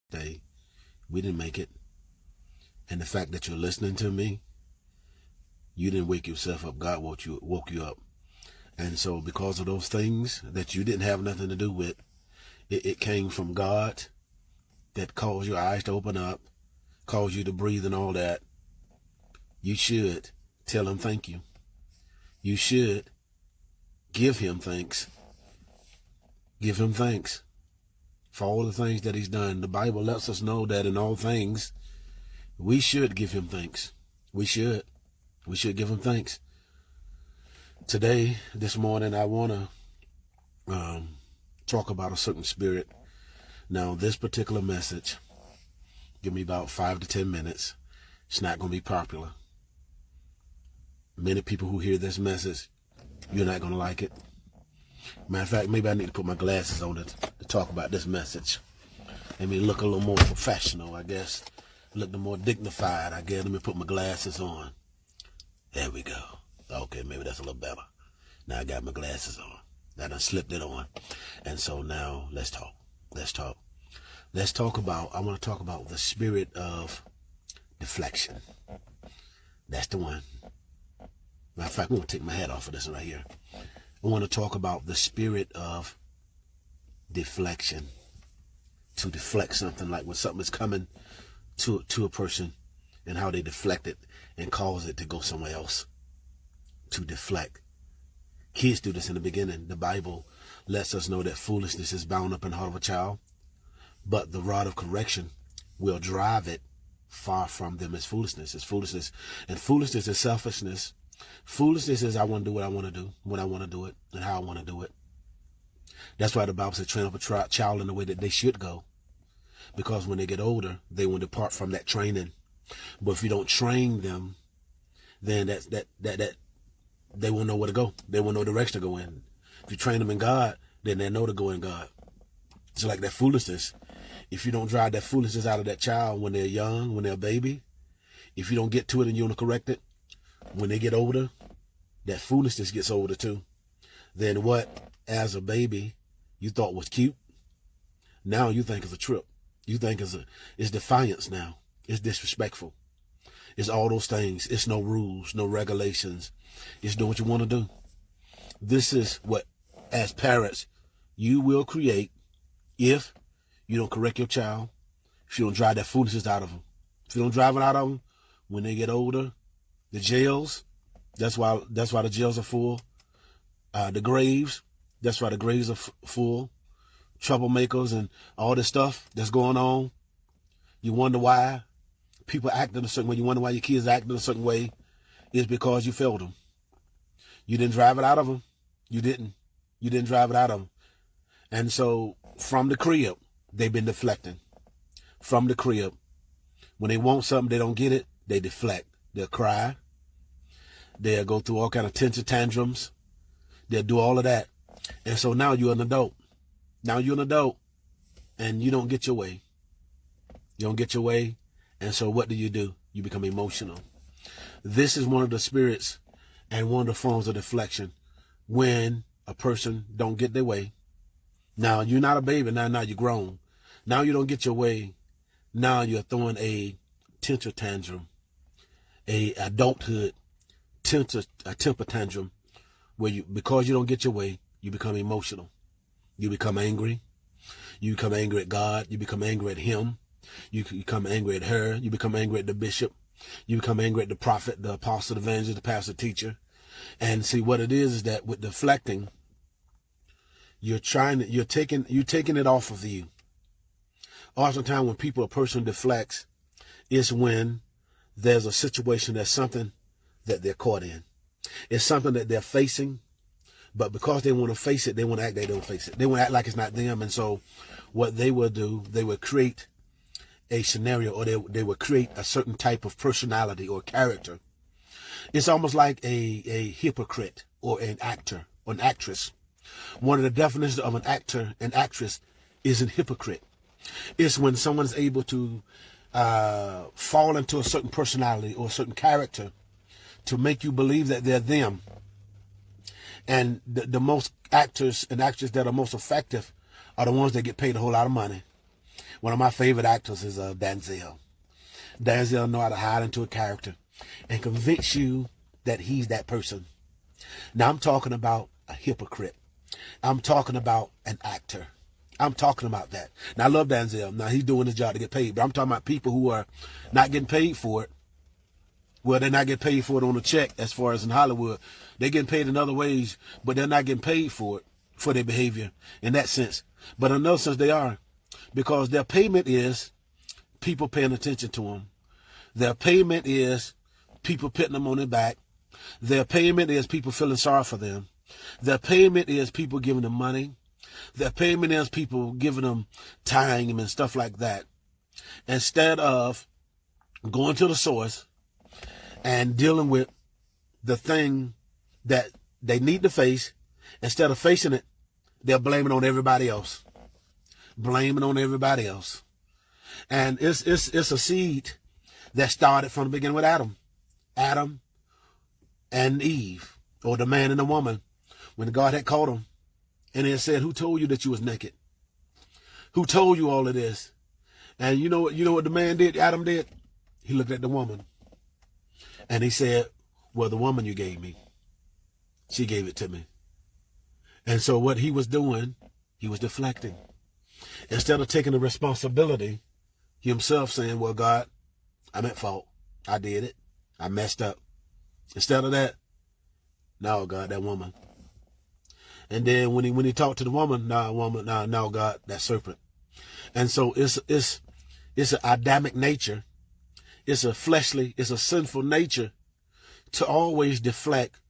day. We didn't make it. And the fact that you're listening to me, you didn't wake yourself up. God woke you up. And so because of those things that you didn't have nothing to do with, it came from God that caused your eyes to open up, caused you to breathe and all that. You should tell him thank you. You should give him thanks. Give him thanks for all the things that he's done. The Bible lets us know that in all things, we should give him thanks. We should give him thanks. Today, this morning, I want to talk about a certain spirit. Now, this particular message, give me about 5 to 10 minutes. It's not going to be popular. Many people who hear this message, you're not going to like it. Matter of fact, maybe I need to put my glasses on to talk about this message. Let me look a little more professional, I guess. Look more dignified, I guess. Let me put my glasses on. There we go. Okay, maybe that's a little better. Now I got my glasses on. I done slipped it on. And so now let's talk. I want to talk about the spirit of deflection. That's the one. Matter of fact, I'm going to take my hat off of this right here. I want to talk about the spirit of deflection. To deflect something, like when something is coming to a person and how they deflect it and cause it to go somewhere else. To deflect. Kids do this in the beginning. The Bible lets us know that foolishness is bound up in the heart of a child, but the rod of correction will drive it far from them. It's foolishness. It's foolishness. And foolishness is selfishness. Foolishness is I want to do what I want to do, when I want to do it, and how I want to do it. That's why the Bible says train up a child in the way that they should go. Because when they get older, they will depart from that training. But if you don't train them, then that they won't know where to go. They won't know the direction to go in. If you train them in God, then they know to go in God. It's like that foolishness. If you don't drive that foolishness out of that child when they're young, when they're a baby, if you don't get to it and you don't correct it, when they get older, that foolishness gets older too. Then what, as a baby, you thought was cute, now you think is a trip. You think it's defiance now. It's disrespectful. It's all those things. It's no rules, no regulations. It's do what you want to do. This is what, as parents, you will create if you don't correct your child, if you don't drive that foolishness out of them. If you don't drive it out of them, when they get older, the jails, that's why the jails are full. The graves, that's why the graves are full. Troublemakers and all this stuff that's going on. You wonder why people act in a certain way. You wonder why your kids act in a certain way. It's because you failed them. You didn't drive it out of them. You didn't drive it out of them. And so from the crib, they've been deflecting. From the crib. When they want something, they don't get it, they deflect. They'll cry. They'll go through all kind of temper tantrums. They'll do all of that. And so now you're an adult. Now you're an adult and you don't get your way. You don't get your way. And so what do? You become emotional. This is one of the spirits and one of the forms of deflection. When a person don't get their way. Now you're not a baby. Now you're grown. Now you don't get your way. Now you're throwing a temper tantrum. A adulthood temper tantrum where because you don't get your way, you become emotional. You become angry. You become angry at God. You become angry at him. You become angry at her. You become angry at the bishop. You become angry at the prophet, the apostle, the evangelist, the pastor, teacher. And see what it is that with deflecting, you're taking it off of you. Oftentimes when a person deflects, it's when there's a situation, there's something that they're caught in. It's something that they're facing, but because they want to face it, they want to act they don't face it. They want to act like it's not them. And so what they will do, they will create a scenario, or they will create a certain type of personality or character. It's almost like a hypocrite or an actor or an actress. One of the definitions of an actor and actress is a hypocrite. It's when someone's able to fall into a certain personality or a certain character to make you believe that they're them. And the most actors and actresses that are most effective are the ones that get paid a whole lot of money. One of my favorite actors is Denzel. Denzel know how to hide into a character and convince you that he's that person. Now I'm talking about a hypocrite. I'm talking about an actor. I'm talking about that. Now I love Denzel. Now he's doing his job to get paid, but I'm talking about people who are not getting paid for it. Well, they're not getting paid for it on a check as far as in Hollywood. They're getting paid in other ways, but they're not getting paid for it, for their behavior in that sense. But in another sense, they are, because their payment is people paying attention to them. Their payment is people patting them on their back. Their payment is people feeling sorry for them. Their payment is people giving them money. Their payment is people giving them time and stuff like that, instead of going to the source and dealing with the thing that they need to face. Instead of facing it, they're blaming on everybody else. Blaming on everybody else. And it's a seed that started from the beginning with Adam. Adam and Eve, or the man and the woman, when God had called them, and it said, who told you that you was naked? Who told you all of this? And you know what the man did, Adam did? He looked at the woman. And he said, well, the woman you gave me, she gave it to me. And so what he was doing, he was deflecting. Instead of taking the responsibility, himself saying, well, God, I'm at fault. I did it. I messed up. Instead of that, no, God, that woman. And then when he talked to the woman, no, God, that serpent. And so it's an Adamic nature. It's a fleshly, it's a sinful nature to always deflect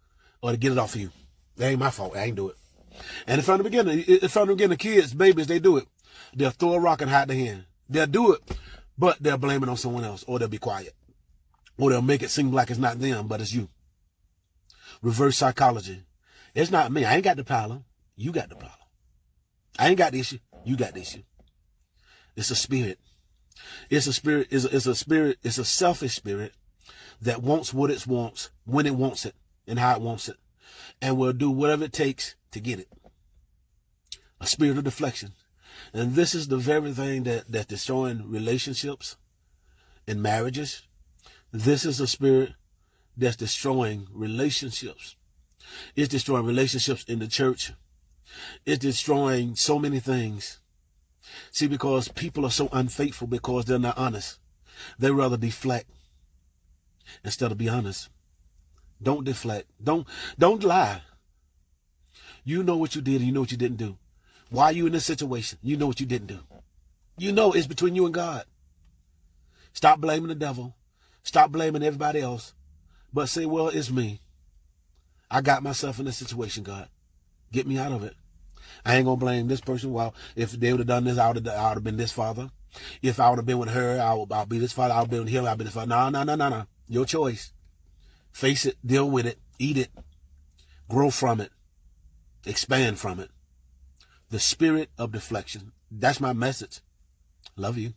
or to get it off of you. That ain't my fault. I ain't do it. And from the beginning, the kids, babies, they do it. They'll throw a rock and hide their hand. They'll do it, but they'll blame it on someone else, or they'll be quiet, or they'll make it seem like it's not them, but it's you. Reverse psychology. It's not me. I ain't got the problem. You got the problem. I ain't got the issue. You got the issue. It's a spirit. It's a spirit. It's a selfish spirit that wants what it wants, when it wants it, and how it wants it, and will do whatever it takes to get it. A spirit of deflection. And this is the very thing that's destroying relationships and marriages. This is a spirit that's destroying relationships. It's destroying relationships in the church. It's destroying so many things. See, because people are so unfaithful because they're not honest. They rather deflect instead of be honest. Don't deflect. Don't lie. You know what you did and you know what you didn't do. Why are you in this situation? You know what you didn't do. You know it's between you and God. Stop blaming the devil. Stop blaming everybody else. But say, well, it's me. I got myself in this situation, God. Get me out of it. I ain't going to blame this person. Well, if they would have done this, I would have been this father. If I would have been with her, I'll be this father. I would have been with him, I'll be this father. No. Your choice. Face it. Deal with it. Eat it. Grow from it. Expand from it. The spirit of deflection. That's my message. Love you.